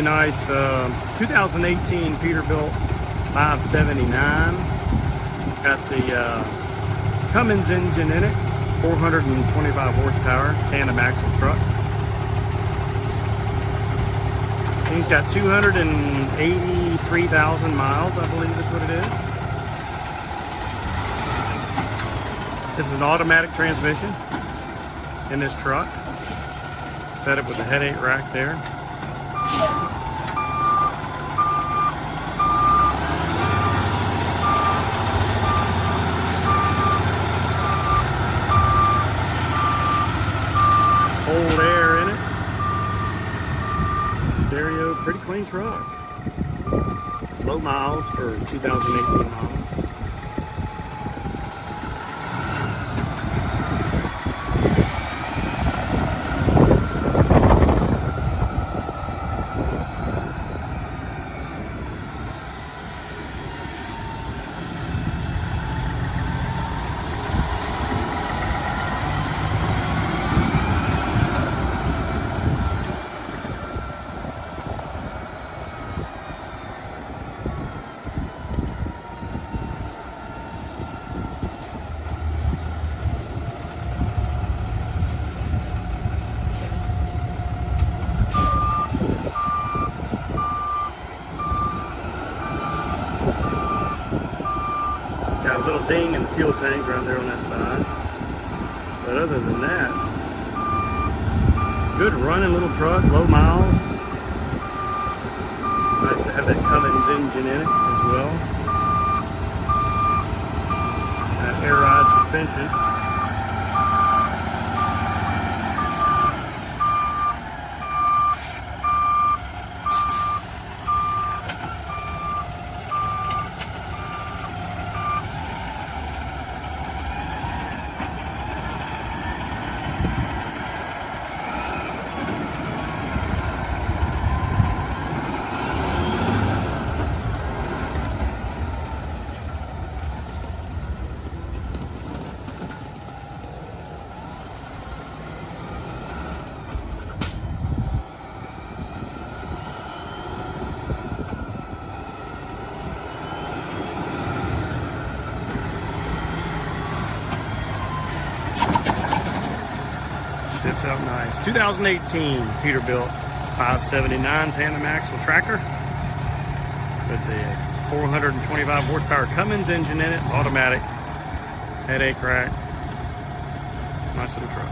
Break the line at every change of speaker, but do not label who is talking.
really nice 2018 Peterbilt 579. Got the Cummins engine in it, 425 horsepower, tandem axle truck. Thing's got 283,000 miles, I believe is what it is. This is an automatic transmission in this truck. Set up with a headache rack there. Cold air in it. Stereo, pretty clean truck. Low miles for 2018 model. Got a little ding in the fuel tank right there on that side. But other than that, good running little truck, low miles. Nice to have that Cummins engine in it as well. That air ride suspension. Shifts out nice. 2018 Peterbilt 579 tandem axle tracker with the 425 horsepower Cummins engine in it, automatic, headache rack. Nice little truck.